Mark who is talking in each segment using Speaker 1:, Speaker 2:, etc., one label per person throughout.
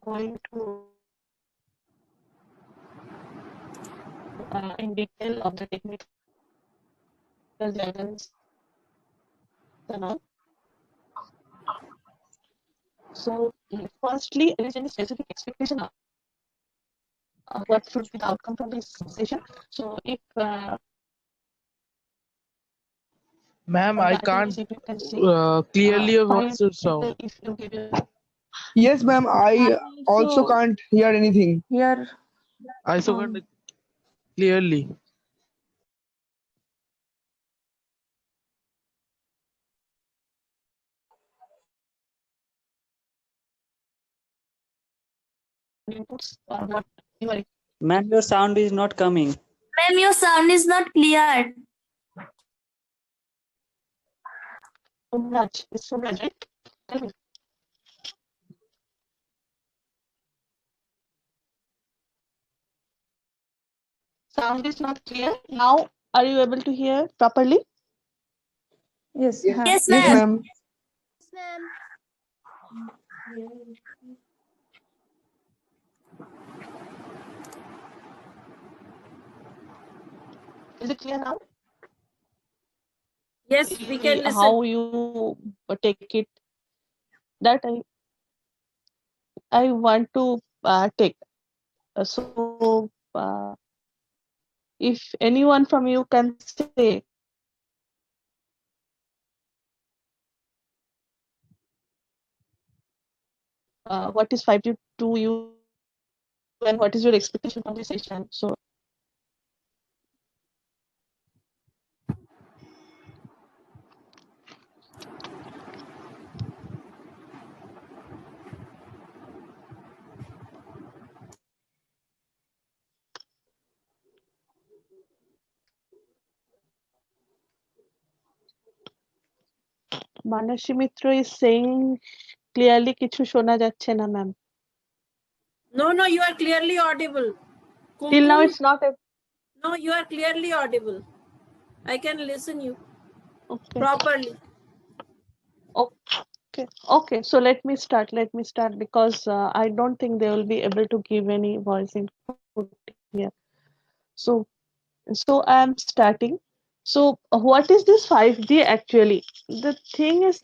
Speaker 1: going to in detail of the technical guidance and all. So, firstly, there is any specific expectation of what should be the outcome from this session. So, if
Speaker 2: Ma'am, I can't
Speaker 1: if you can see
Speaker 2: clearly your
Speaker 1: how
Speaker 2: voice is sound.
Speaker 1: if you give your
Speaker 3: Yes, ma'am. I also can't hear anything.
Speaker 4: Here.
Speaker 2: I also can't clearly.
Speaker 1: inputs or what you are.
Speaker 5: Ma'am, your sound is not coming.
Speaker 6: Ma'am, your sound is not clear.
Speaker 1: Somraj, it's Somraj, right? Tell me. Sound is not clear. Now, are you able to hear properly?
Speaker 4: Yes.
Speaker 6: Yes,
Speaker 3: Yes,
Speaker 6: ma'am.
Speaker 3: ma'am.
Speaker 1: Is it clear now?
Speaker 6: Yes, we can listen.
Speaker 1: How you take it? That I want to take. So, if anyone from you can say what is 5G to you and what is your expectation from this session? So, Manasi Mitra is saying clearly কিছু শোনা যাচ্ছে না ma'am.
Speaker 6: No, you are clearly audible.
Speaker 1: Till now
Speaker 6: Kumkum,
Speaker 1: it's not a
Speaker 6: no, you are clearly audible. I can listen you
Speaker 1: okay.
Speaker 6: properly.
Speaker 1: Okay, so let me start because I don't think they will be able to give any voice input here. So I am starting. So what is this 5G actually? The thing is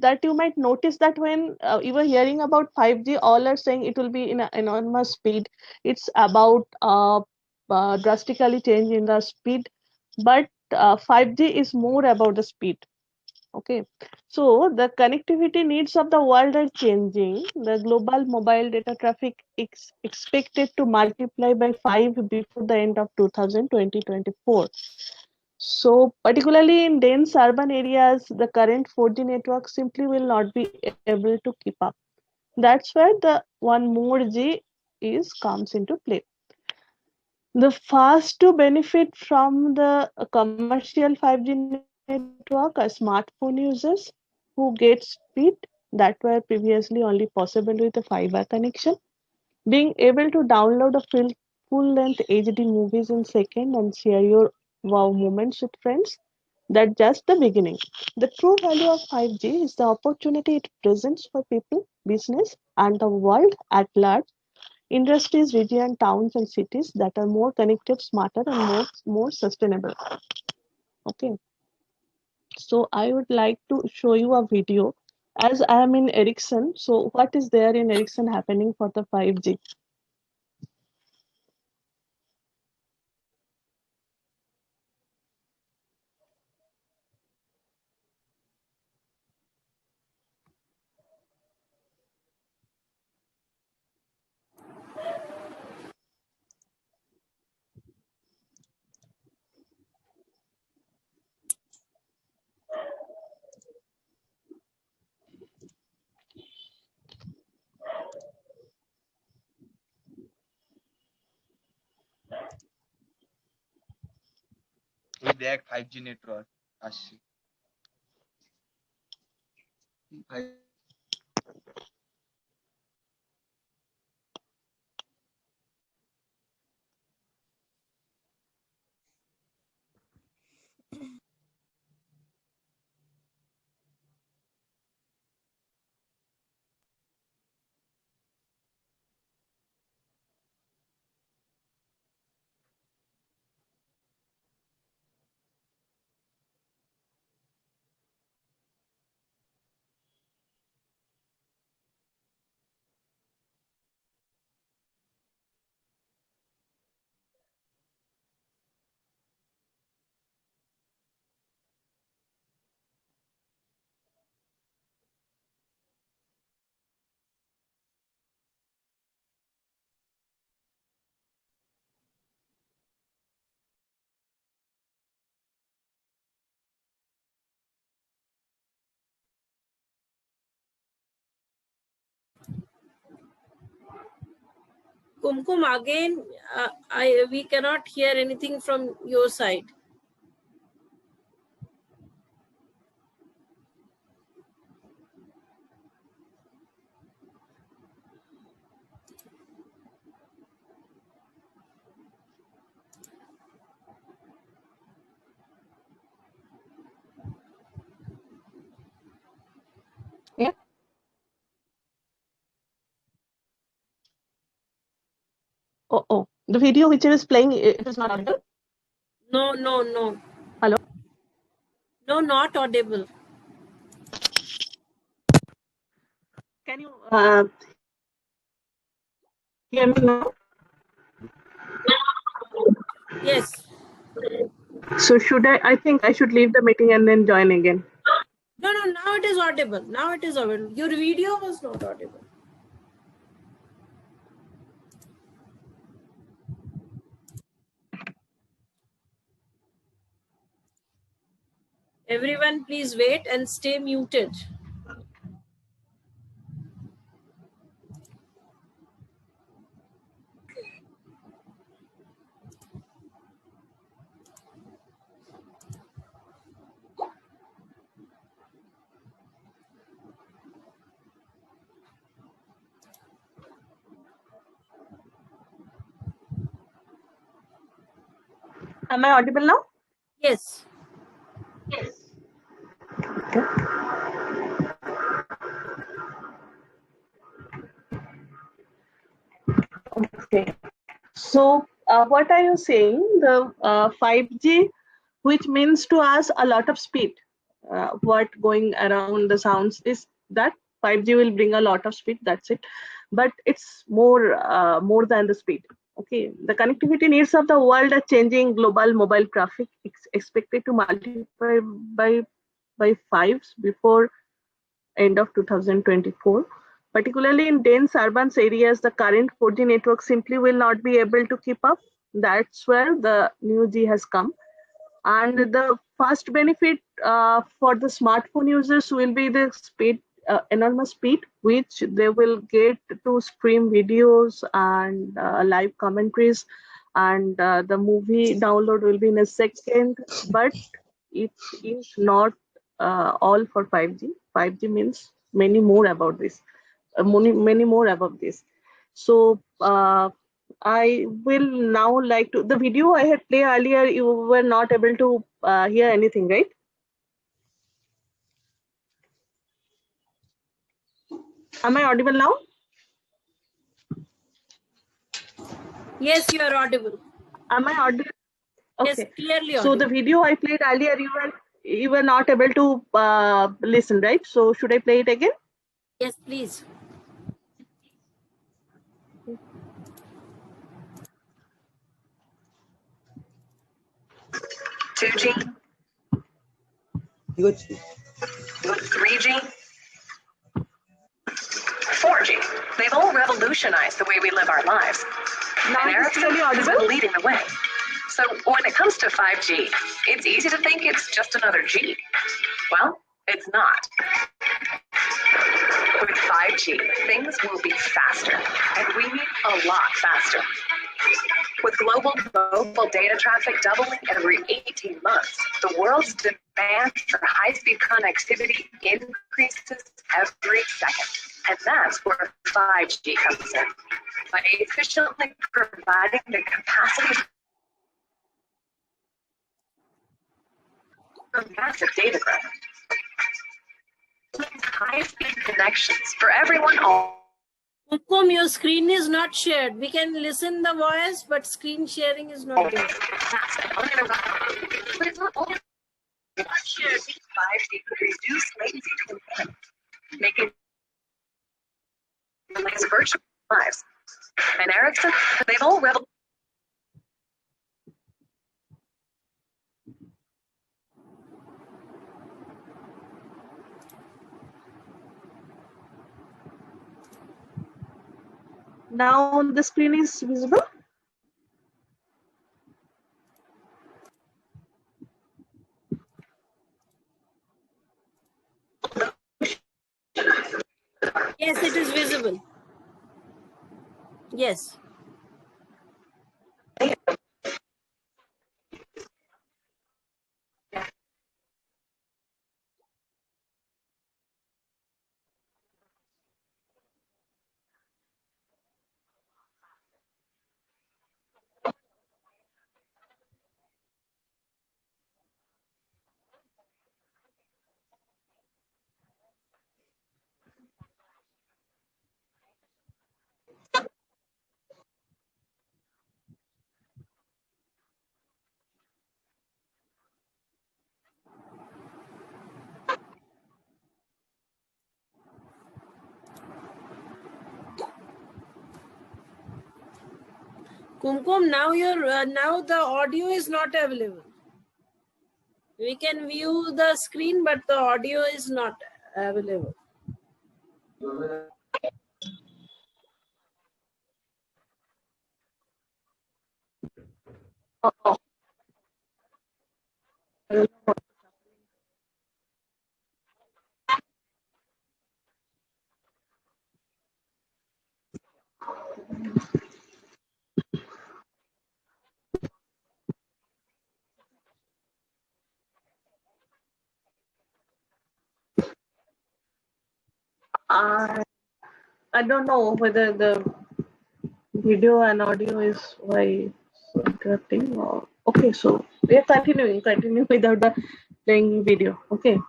Speaker 1: that you might notice that when you were hearing about 5G, all are saying it will be in an enormous speed. It's about drastically change in the speed, but 5G is more about the speed. Okay, so the connectivity needs of the world are changing. The global mobile data traffic is expected to multiply by 5 before the end of 2024. So particularly in dense urban areas, the current 4G network simply will not be able to keep up. That's where the one more G is comes into play. The first to benefit from the commercial 5G network are smartphone users who get speed that were previously only possible with a fiber connection. Being able to download a full-length HD movies in second and share your wow moments with friends, that's just the beginning. The true value of 5G is the opportunity it presents for people, business, and the world at large. Industries, regions, towns, and cities that are more connected, smarter, and more sustainable. Okay, so I would like to show you a video. As I am in Ericsson, so what is there in Ericsson happening for the 5G?
Speaker 7: এই দেখ 5G network আসছে।
Speaker 6: Kumkum, again, we cannot hear anything from your side.
Speaker 1: Oh, the video which is playing, it is not audible.
Speaker 6: No, no, no.
Speaker 1: Hello?
Speaker 6: No, not audible.
Speaker 1: Can you hear me now?
Speaker 6: Yes.
Speaker 1: So I think I should leave the meeting and then join again.
Speaker 6: No, no, now it is audible. Now it is audible. Your video was not audible. Everyone, please wait and stay muted.
Speaker 1: Am I audible now?
Speaker 6: Yes.
Speaker 1: Okay. So, what are you saying? The 5G, which means to us a lot of speed. What going around the sounds is that 5G will bring a lot of speed. That's it. But it's more than the speed. Okay. The connectivity needs of the world are changing. Global mobile traffic expected to multiply by 5 before end of 2024. Particularly in dense urban areas, the current 4G network simply will not be able to keep up. That's where the new G has come. And the first benefit for the smartphone users will be the speed, enormous speed, which they will get to stream videos and live commentaries, and the movie download will be in a second. But it is not all for 5G. 5G means many more about this, many more about this. So I will now like to, the video I had played earlier, you were not able to hear anything, right? Am I audible now?
Speaker 6: Yes, you are audible.
Speaker 1: Am I audible?
Speaker 6: Yes,
Speaker 1: Okay.
Speaker 6: clearly
Speaker 1: So the
Speaker 6: audible.
Speaker 1: video I played earlier, you were not able to listen, right? So should I play it again?
Speaker 6: Yes, please.
Speaker 8: 2G, 3G, 4G. They've all revolutionized the way we live our lives.
Speaker 1: Now
Speaker 8: And
Speaker 1: it is
Speaker 8: Ericsson
Speaker 1: clearly
Speaker 8: has
Speaker 1: audible.
Speaker 8: been leading the way. So when it comes to 5G, it's easy to think it's just another G. Well, it's not. With 5G, things will be faster, and we need a lot faster. With global mobile data traffic doubling every 18 months, the world's demand for high-speed connectivity increases every second. And that's where 5G comes in. By efficiently providing the capacity for massive data growth. High-speed connections for everyone all.
Speaker 6: Kumkum, your screen is not shared. We can listen the voice, but screen sharing is not there.
Speaker 8: But it's not only shared. 5G could reduce latency to infinity, making these virtual lives. And Ericsson, they've all revolutionized.
Speaker 1: Now the screen is visible.
Speaker 6: Yes, it is visible. Yes. Kumkum, now the audio is not available. We can view the screen, but the audio is not available.
Speaker 1: Oh, I don't know whether the video and audio is why it's interrupting or okay. So we are continue without the playing video. Okay.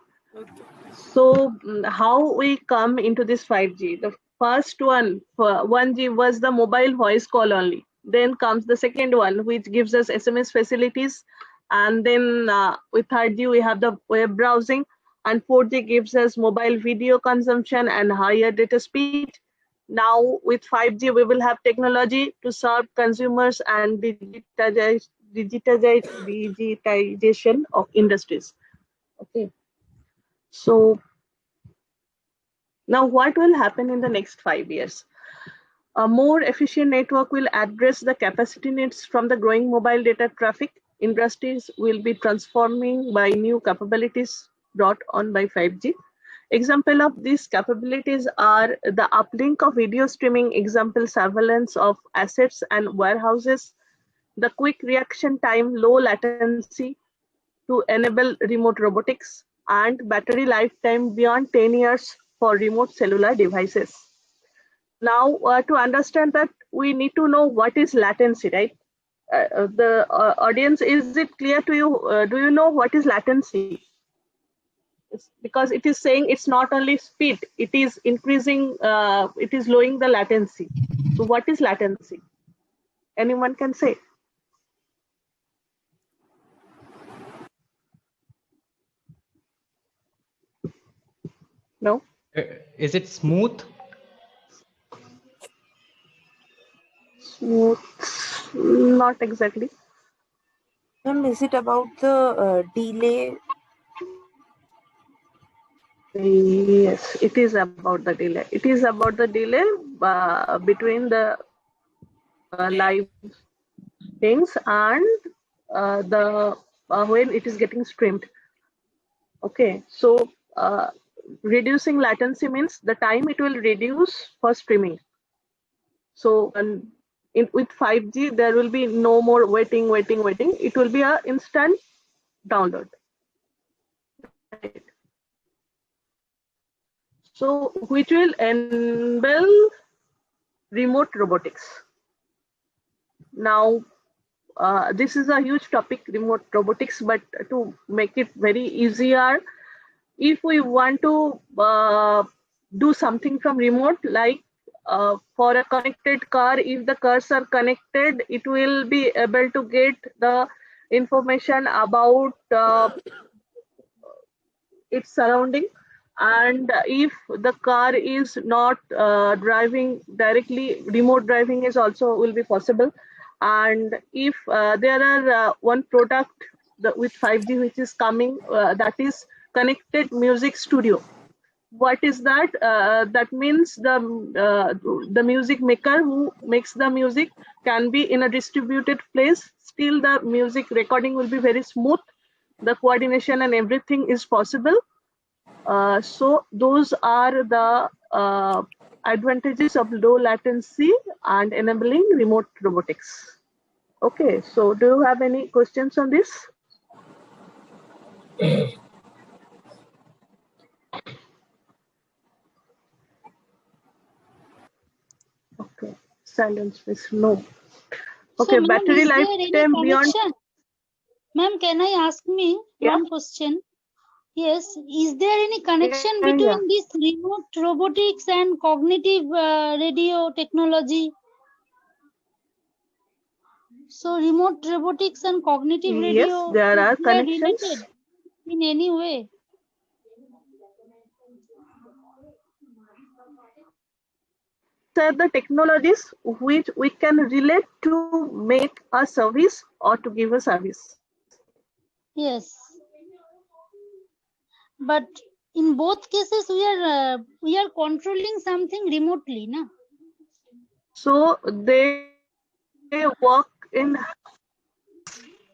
Speaker 1: So how we come into this 5G? The first one, 1G was the mobile voice call only. Then comes the second one, which gives us SMS facilities. And then with 3G, we have the web browsing. And 4G gives us mobile video consumption and higher data speed. Now with 5G, we will have technology to serve consumers and digitization of industries. Okay. So now what will happen in the next 5 years? A more efficient network will address the capacity needs from the growing mobile data traffic. Industries will be transforming by new capabilities brought on by 5G. Example of these capabilities are the uplink of video streaming, example surveillance of assets and warehouses, the quick reaction time, low latency to enable remote robotics, and battery lifetime beyond 10 years for remote cellular devices. Now, to understand that, we need to know what is latency, right? The audience, is it clear to you? Do you know what is latency? Because it is saying it's not only speed, it is increasing, it is lowering the latency. So what is latency? Anyone can say? No?
Speaker 9: Is it smooth?
Speaker 1: Smooth, not exactly.
Speaker 10: Ma'am, is it about the delay?
Speaker 1: Yes, it is about the delay. It is about the delay between the live things and the when it is getting streamed. Okay, so reducing latency means the time it will reduce for streaming. So with 5G, there will be no more waiting. It will be an instant download. Right. So which will enable remote robotics. Now, this is a huge topic, remote robotics, but to make it very easier, if we want to do something from remote, like for a connected car, if the cars are connected, it will be able to get the information about its surrounding. And if the car is not driving directly, remote driving is also will be possible. And if there are one product with 5G which is coming, that is connected music studio. What is that? That means the music maker who makes the music can be in a distributed place. Still, the music recording will be very smooth. The coordination and everything is possible. So those are the advantages of low latency and enabling remote robotics. Okay, so do you have any questions on this? Okay, silence please. No. Okay,
Speaker 11: So,
Speaker 1: battery lifetime beyond.
Speaker 11: Ma'am, can I ask me one question? Yes, is there any connection between this remote robotics and cognitive radio technology? So remote robotics and cognitive radio,
Speaker 1: yes, there are connections
Speaker 11: related in any way?
Speaker 1: are the technologies which we can relate to make a service or to give a service.
Speaker 11: Yes. But in both cases, we are controlling something remotely, na?
Speaker 1: So they work in.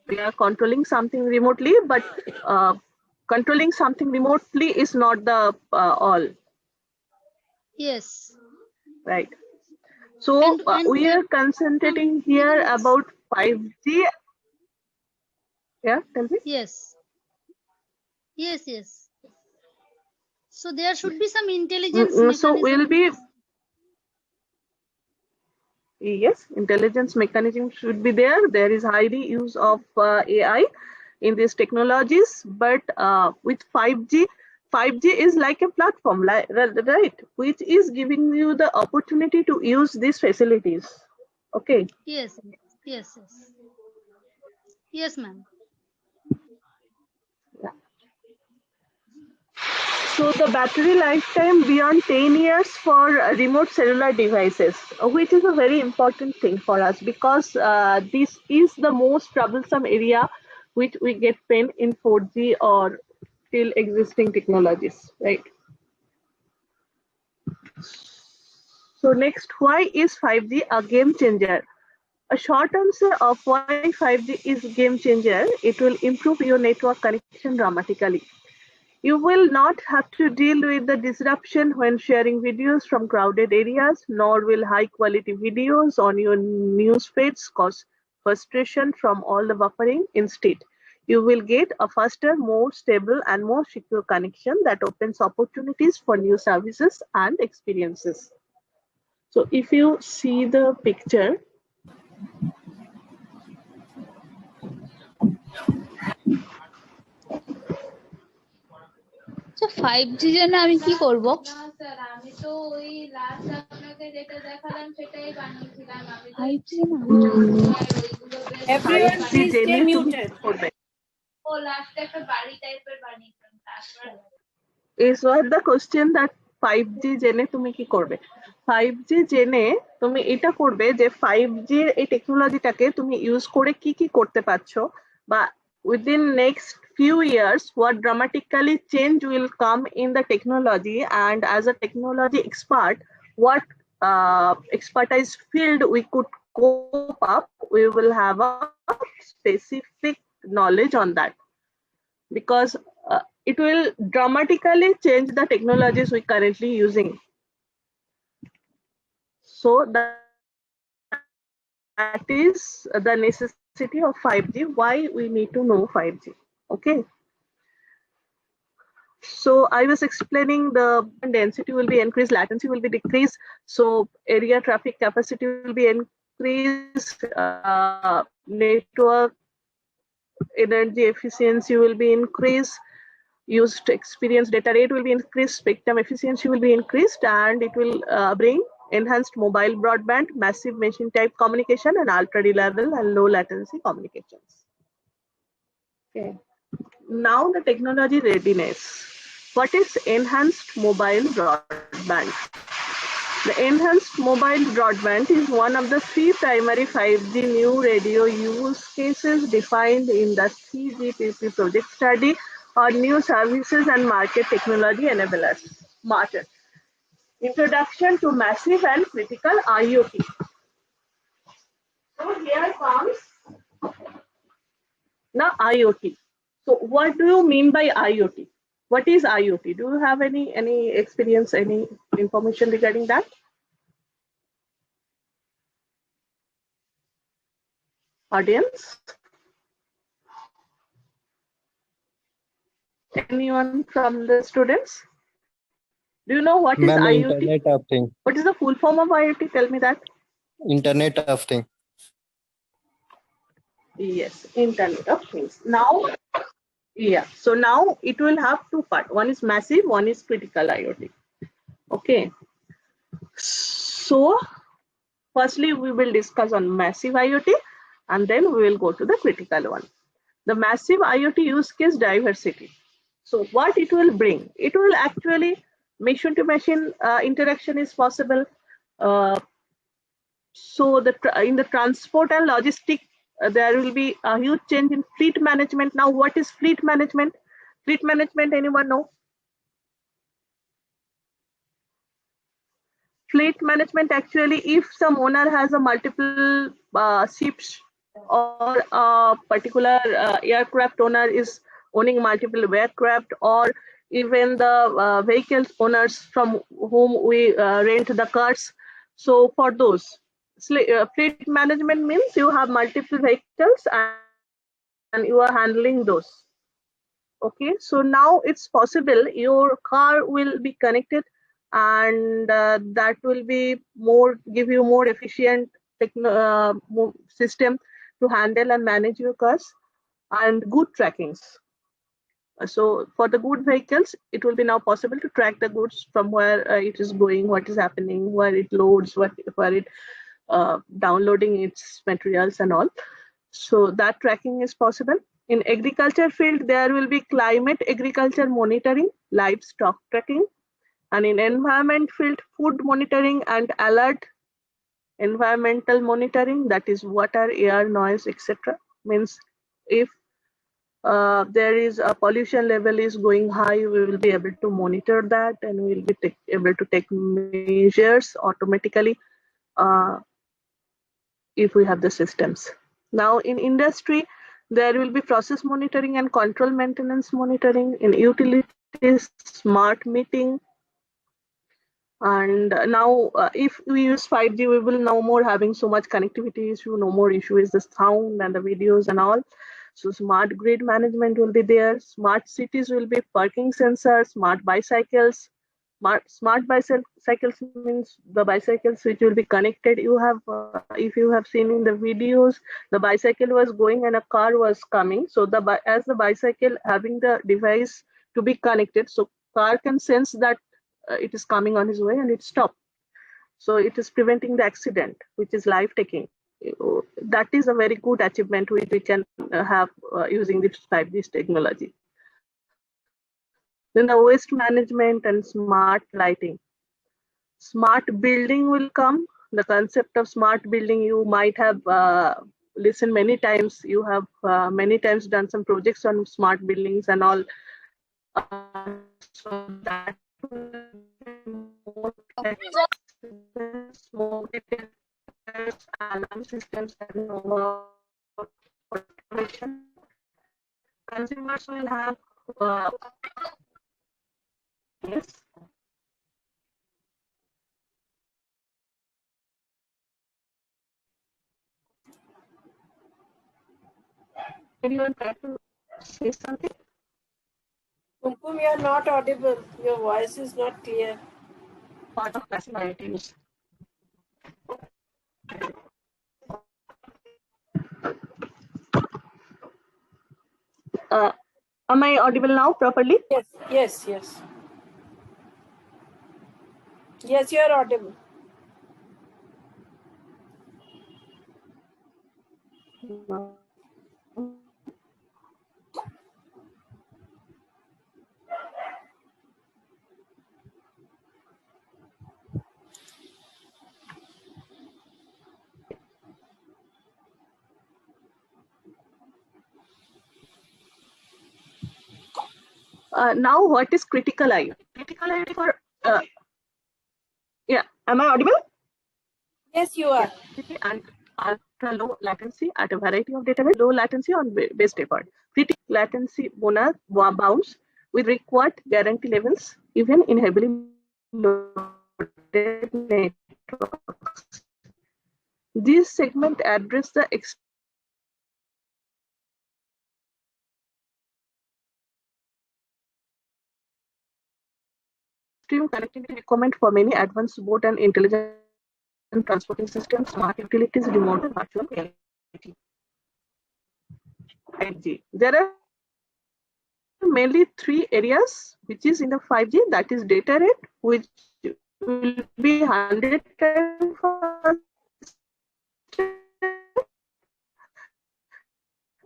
Speaker 1: We are controlling something remotely, but controlling something remotely is not the all.
Speaker 11: Yes.
Speaker 1: Right. So
Speaker 11: And
Speaker 1: we are concentrating here about 5G. Yeah, tell me.
Speaker 11: Yes. Yes, yes. So there should be some intelligence
Speaker 1: So
Speaker 11: mechanism.
Speaker 1: we'll be. Yes, intelligence mechanism should be there. There is highly use of AI in these technologies, but with 5G, 5G is like a platform, right, which is giving you the opportunity to use these facilities. Okay.
Speaker 11: Yes, yes, yes. Yes, ma'am.
Speaker 1: So the battery lifetime beyond 10 years for remote cellular devices, which is a very important thing for us because this is the most troublesome area which we get pain in 4G or still existing technologies, right? So next, why is 5G a game changer? A short answer of why 5G is game changer, it will improve your network connection dramatically. You will not have to deal with the disruption when sharing videos from crowded areas, nor will high quality videos on your news feeds cause frustration from all the buffering. Instead, you will get a faster, more stable, and more secure connection that opens opportunities for new services and experiences. So if you see the picture,
Speaker 12: So 5G জন্য আমি কি করব?
Speaker 6: Everyone please stay muted.
Speaker 1: Is what the question that 5G জেনে তুমি কি করবে? 5G জেনে তুমি এটা করবে যে 5G এই টেকনোলজিটাকে তুমি ইউজ করে কি কি করতে পারছো বা within next few years what dramatically change will come in the technology, and as a technology expert what expertise field we could cope up, we will have a specific knowledge on that because it will dramatically change the technologies we currently using. So that is the necessity of 5G, why we need to know 5G. Okay. So I was explaining the density will be increased, latency will be decreased, so area traffic capacity will be increased, network energy efficiency will be increased, used experience data rate will be increased, spectrum efficiency will be increased, and it will bring enhanced mobile broadband, massive machine type communication, and ultra reliable and low latency communications. Okay. Now the technology readiness. What is enhanced mobile broadband? The enhanced mobile broadband is one of the 3 primary 5G new radio use cases defined in the CGPP project study on new services and market technology enablers. Smarter. Introduction to massive and critical IoT. So here comes now IoT. So what do you mean by IoT? What is IoT? Do you have any experience, any information regarding that? Audience? Anyone from the students? Do you know what is IoT?
Speaker 13: Internet of Things.
Speaker 1: What is the full form of IoT? Tell me that.
Speaker 13: Internet of Things.
Speaker 1: Yes, Internet of Things. Now, yeah. So now it will have 2 parts. One is massive, one is critical IoT. Okay. So firstly, we will discuss on massive IoT, and then we will go to the critical one. The massive IoT use case diversity. So what it will bring? It will actually machine to machine interaction is possible. So in the transport and logistic, there will be a huge change in fleet management. Now, what is fleet management? Fleet management, anyone know? Fleet management, actually, if some owner has a multiple ships, or a particular aircraft owner is owning multiple aircraft, or even the vehicles owners from whom we rent the cars. So for those, fleet management means you have multiple vehicles and you are handling those. Okay, so now it's possible your car will be connected, and that will be give you more efficient system to handle and manage your cars, and good trackings. So for the good vehicles, it will be now possible to track the goods from where it is going, what is happening, where it loads, where it downloading its materials and all. So that tracking is possible. In agriculture field, there will be climate agriculture monitoring, livestock tracking, and in environment field, food monitoring and alert environmental monitoring, that is water, air, noise, etc. Means if there is a pollution level is going high, we will be able to monitor that, and we will be able to take measures automatically if we have the systems. Now in industry, there will be process monitoring and control maintenance monitoring. In utilities, smart metering. And now if we use 5G, we will no more having so much connectivity issue, no more issue is the sound and the videos and all. So smart grid management will be there. Smart cities will be parking sensors, smart bicycles. Smart bicycles means the bicycles which will be connected. You have, if you have seen in the videos, the bicycle was going and a car was coming. So as the bicycle having the device to be connected, so car can sense that it is coming on his way and it stopped. So it is preventing the accident, which is life taking. That is a very good achievement which we can have using this 5G technology. Then the waste management and smart lighting. Smart building will come. The concept of smart building, you might have listened many times. You have many times done some projects on smart buildings and all. So that more alarm systems and automation. Consumers will have yes. Anyone try to say something?
Speaker 6: Kumkum, you are not audible. Your voice is not clear.
Speaker 1: Part of classic items. Am I audible now properly?
Speaker 6: Yes, yes, yes. Yes, you are audible.
Speaker 1: Now, what is critical IoT? Critical IoT for yeah. Am I audible?
Speaker 6: Yes, you are.
Speaker 1: Yeah. And ultra low latency at a variety of database, low latency on base default. Critical latency bonus bounds with required guarantee levels even in heavily loaded networks. This segment address the extreme connectivity requirement for many advanced board and intelligent transporting systems, smart utilities, remote and virtual reality. 5G. There are mainly three areas which is in the 5G, that is data rate, which will be 100 times faster.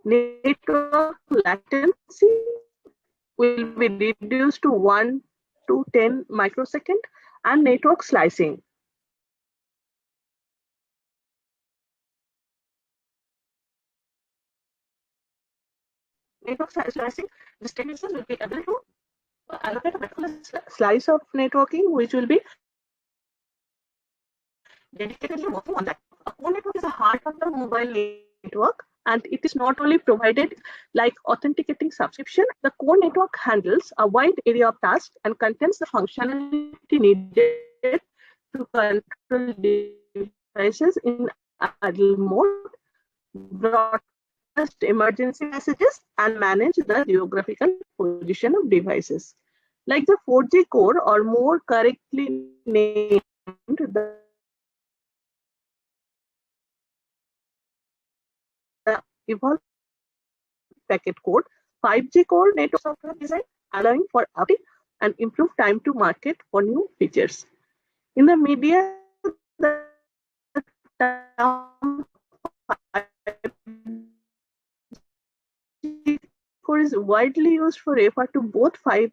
Speaker 1: Network latency will be reduced to 1 to 10 microsecond, and network slicing network slicing, these technicians will be able to allocate a particular slice of networking which will be dedicatedly working on that. A core network is the heart of the mobile network, and it is not only provided like authenticating subscription. The core network handles a wide area of tasks and contains the functionality needed to control devices in idle mode, broadcast emergency messages, and manage the geographical position of devices. Like the 4G core, or more correctly named the evolved packet code, 5G core network software design, allowing for update and improve time to market for new features. In the media, the term 5G core is widely used for refer to both 5G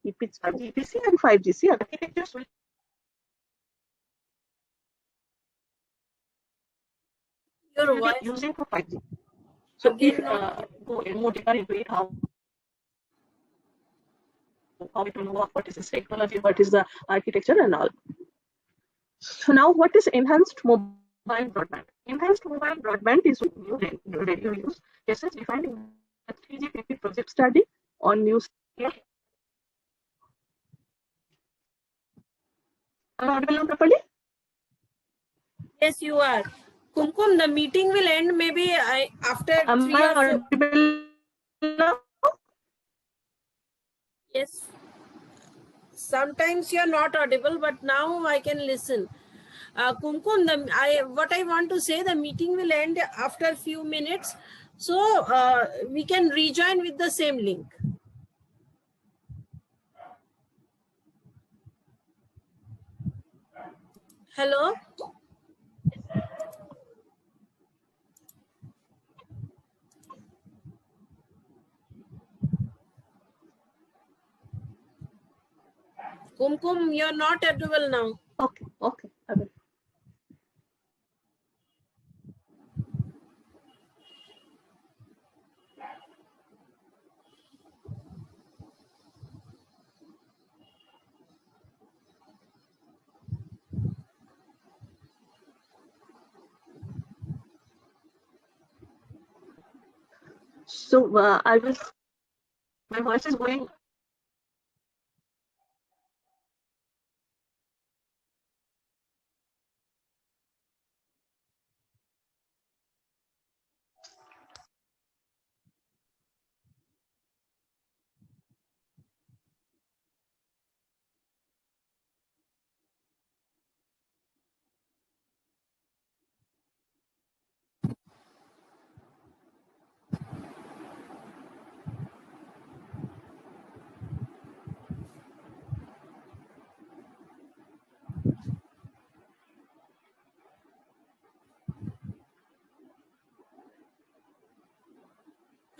Speaker 1: EPC and 5G architectures will
Speaker 6: Your
Speaker 1: be
Speaker 6: voice
Speaker 1: using for 5G. So
Speaker 6: again
Speaker 1: if go more deeper into it, how it will work, what is this technology, what is the architecture and all. So now what is enhanced mobile broadband? Enhanced mobile broadband is new radio use cases defined in the 3GPP project study on news. Am I audible now properly?
Speaker 6: Yes, you are. Kumkum, the meeting will end maybe after
Speaker 1: Am
Speaker 6: 3
Speaker 1: I
Speaker 6: or 4.
Speaker 1: audible now?
Speaker 6: Yes. Sometimes you are not audible, but now I can listen. Kumkum, what I want to say, the meeting will end after a few minutes. So we can rejoin with the same link. Hello? Kumkum, you're not audible now.
Speaker 1: Okay, okay. I will. So my voice is going.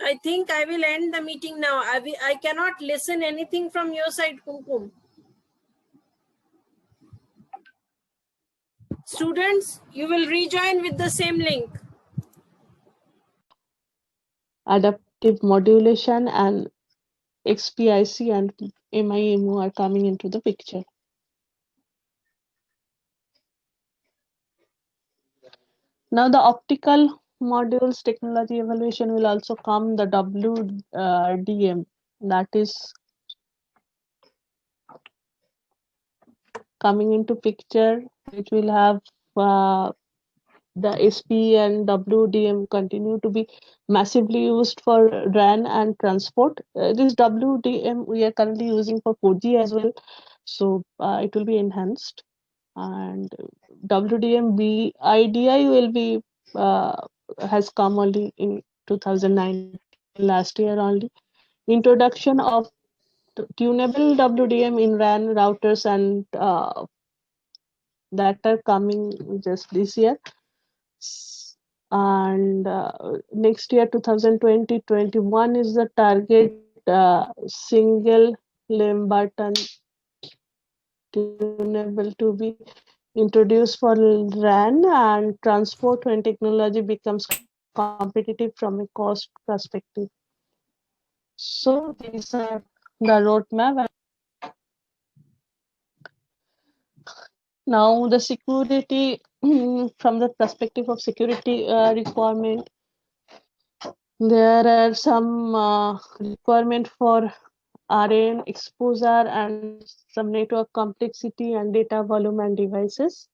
Speaker 6: I think I will end the meeting now. I cannot listen anything from your side, Kumkum. Students, you will rejoin with the same link.
Speaker 1: Adaptive modulation and XPIC and MIMO are coming into the picture. Now the optical modules technology evaluation will also come, the WDM, that is coming into picture, which will have the SP and WDM continue to be massively used for RAN and transport. This WDM we are currently using for 4G as well, so it will be enhanced. And WDM IDI will be has come only in 2009, last year only. Introduction of tunable WDM in RAN routers and that are coming just this year. And next year 2020-21 is the target single limb button tunable to be introduced for RAN and transport when technology becomes competitive from a cost perspective. So these are the roadmap. Now the security from the perspective of security requirement, there are some requirement for RAN exposure and some network complexity and data volume and devices.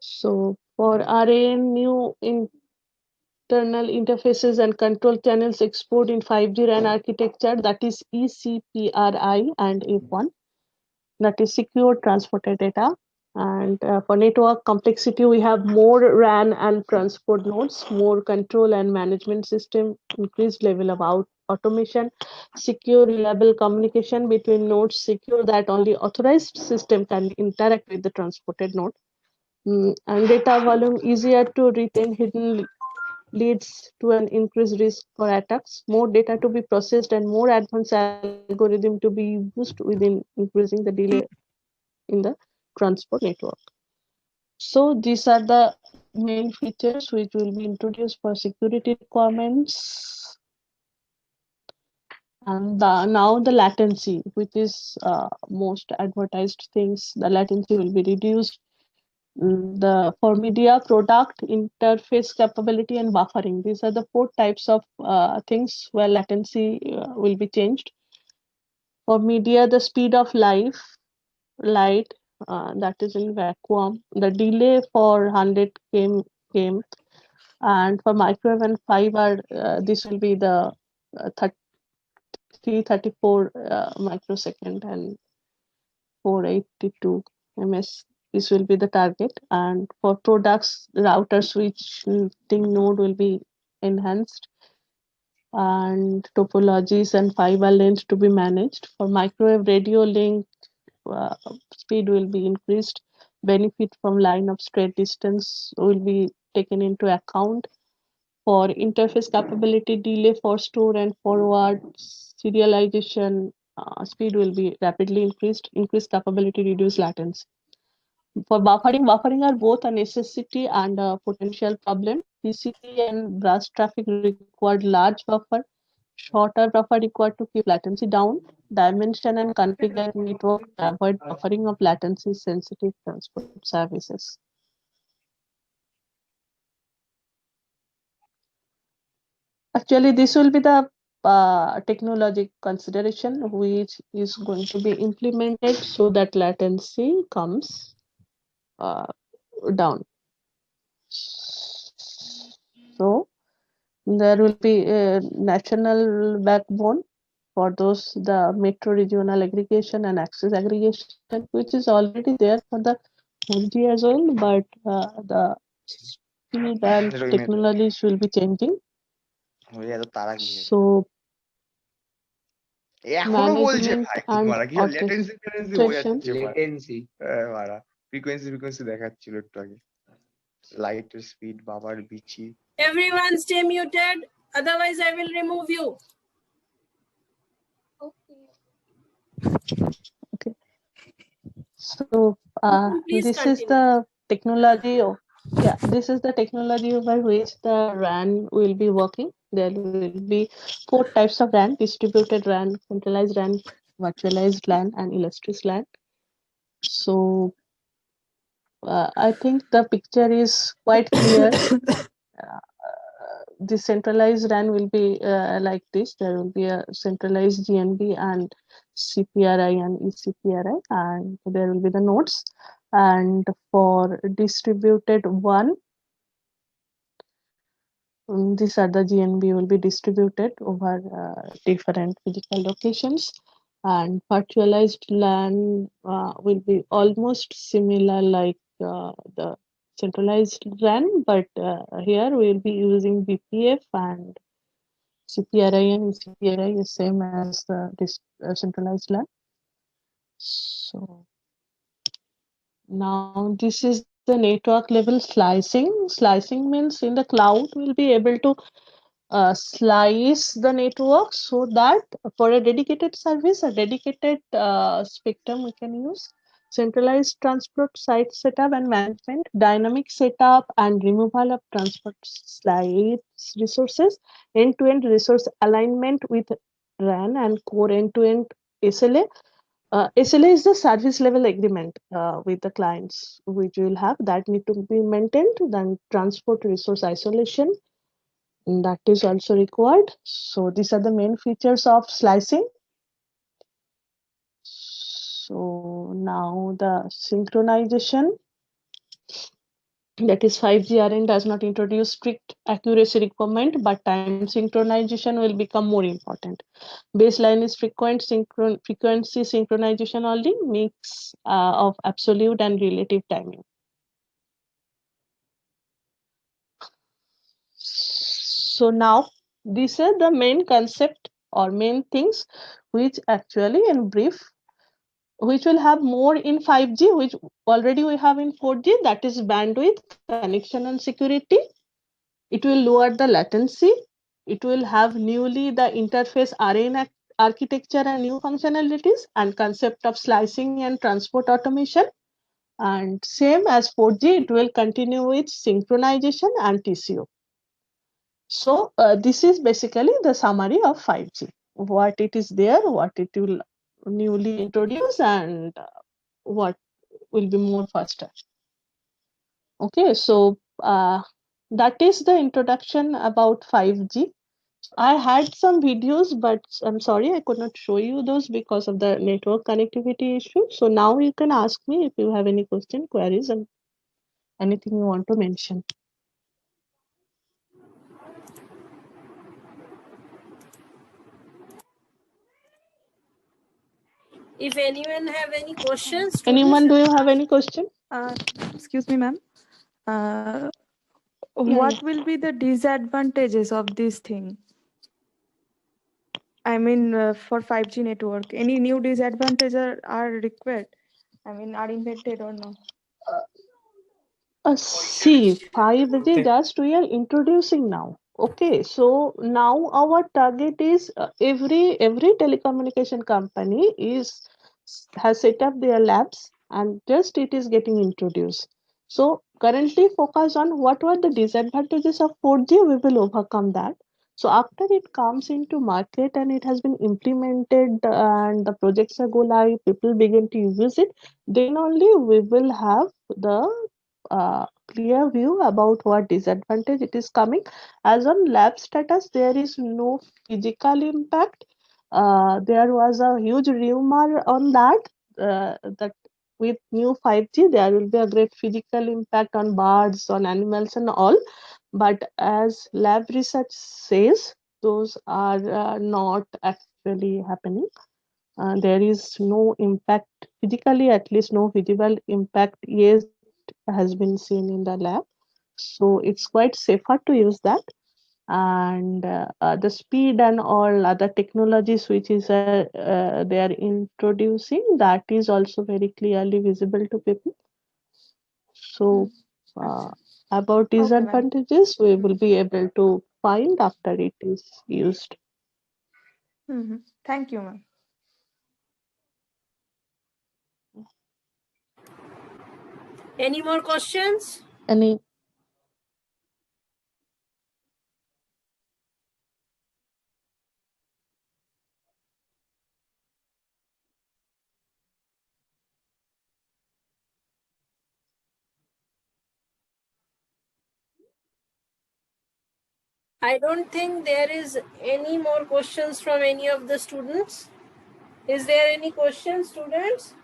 Speaker 1: So for RAN, new internal interfaces and control channels export in 5G RAN architecture, that is eCPRI and F1, that is secure transported data. And for network complexity, we have more RAN and transport nodes, more control and management system, increased level of automation, secure reliable communication between nodes, secure that only authorized system can interact with the transported node. And data volume easier to retain hidden leads to an increased risk for attacks, more data to be processed and more advanced algorithm to be used within increasing the delay in the transport network. So these are the main features which will be introduced for security requirements. And now the latency, which is most advertised things, the latency will be reduced. For media, product, interface capability, and buffering. These are the 4 types of things where latency will be changed. For media, the speed of light, that is in vacuum, the delay for 100 km, and for microwave and fiber, this will be the 334 microsecond and 482 ms. This will be the target. And for products, router switching node will be enhanced, and topologies and fiber length to be managed. For microwave radio link, speed will be increased. Benefit from line of straight distance will be taken into account. For interface capability, delay for store and forward serialization, speed will be rapidly increased. Increased capability, reduce latency. For buffering are both a necessity and a potential problem. TCP and burst traffic required large buffer. Shorter buffer required to keep latency down. Dimension and configure network to avoid buffering of latency sensitive transport services. Actually, this will be the technology consideration which is going to be implemented so that latency comes down. So there will be a national backbone for those, the metro regional aggregation and access aggregation, which is already there for the 4G as well, but the speed and technologies will be changing. So
Speaker 7: এখনো বলছে
Speaker 1: management
Speaker 7: ভাই
Speaker 1: and
Speaker 7: মারা কি latency frequency হয়ে যাচ্ছে latency মারা frequency দেখাচ্ছিল একটু আগে লাইটের স্পিড বাবার বিচি
Speaker 6: Everyone stay muted, otherwise I will remove you.
Speaker 1: Okay. So
Speaker 6: Please
Speaker 1: this
Speaker 6: continue.
Speaker 1: is the technology of, yeah, this is the technology over which the RAN will be working. There will be 4 types of RAN: distributed RAN, centralized RAN, virtualized LAN, and illustrious LAN. So I think the picture is quite clear. The centralized RAN will be like this. There will be a centralized GNB and CPRI and eCPRI, and there will be the nodes. And for distributed one, these are the GNB will be distributed over different physical locations, and virtualized LAN will be almost similar like the centralized RAN, but here we will be using BPF, and CPRI and eCPRI is same as the centralized LAN. So now this is the network level slicing. Slicing means in the cloud we'll be able to slice the network so that for a dedicated service, a dedicated spectrum we can use, centralized transport site setup and management, dynamic setup and removal of transport slice resources, end-to-end resource alignment with RAN and core end-to-end SLA. SLA is the service level agreement with the clients which will have that need to be maintained. Then transport resource isolation, that is also required. So these are the main features of slicing. So now the synchronization, that is 5G RN does not introduce strict accuracy requirement, but time synchronization will become more important. Baseline is frequency synchronization only, mix of absolute and relative timing. So now these are the main concept or main things which actually in brief, which will have more in 5G, which already we have in 4G, that is bandwidth, connection and security. It will lower the latency. It will have newly the interface RN architecture and new functionalities and concept of slicing and transport automation. And same as 4G, it will continue with synchronization and TCO. So this is basically the summary of 5G. What it is there, what it will newly introduce, and what will be more faster. Okay, so that is the introduction about 5G. I had some videos, but I'm sorry I could not show you those because of the network connectivity issue. So now you can ask me if you have any question, queries, and anything you want to mention.
Speaker 6: If anyone have any questions,
Speaker 1: Anyone, do you have any question?
Speaker 4: Excuse me, ma'am.
Speaker 1: Yeah,
Speaker 4: What will be the disadvantages of this thing? I mean, for 5G network, any new disadvantages are required? I mean, are invented or no?
Speaker 1: See, 5G just we are introducing now. Okay, so now our target is every telecommunication company has set up their labs and just it is getting introduced. So currently focus on what were the disadvantages of 4G, we will overcome that. So after it comes into market and it has been implemented and the projects are go live, people begin to use it, then only we will have the clear view about what disadvantage it is coming. As on lab status, there is no physical impact. There was a huge rumor on that with new 5G, there will be a great physical impact on birds, on animals and all. But as lab research says, those are not actually happening. There is no impact physically, at least no visible impact yet has been seen in the lab. So it's quite safer to use that. And the speed and all other technologies which is they are introducing, that is also very clearly visible to people. So about disadvantages, we will be able to find after it is used.
Speaker 4: Thank you, ma'am.
Speaker 6: Any more questions?
Speaker 1: Any?
Speaker 6: I don't think there is any more questions from any of the students. Is there any question, students?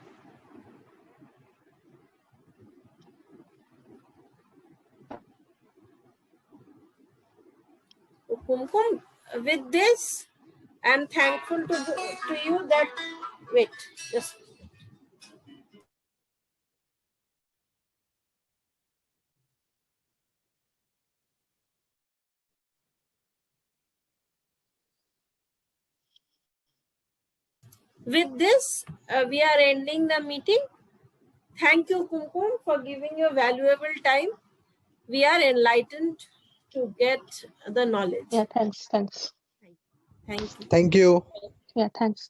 Speaker 6: Kumkum, with this, I'm thankful to you that, wait, just. With this, we are ending the meeting. Thank you, Kumkum, for giving your valuable time. We are enlightened to get the knowledge.
Speaker 1: Yeah, thanks.
Speaker 6: Thank you.
Speaker 3: Thank you.
Speaker 1: Yeah, thanks.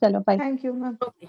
Speaker 1: Chalo, bye.
Speaker 4: Thank you, ma'am.
Speaker 6: Okay.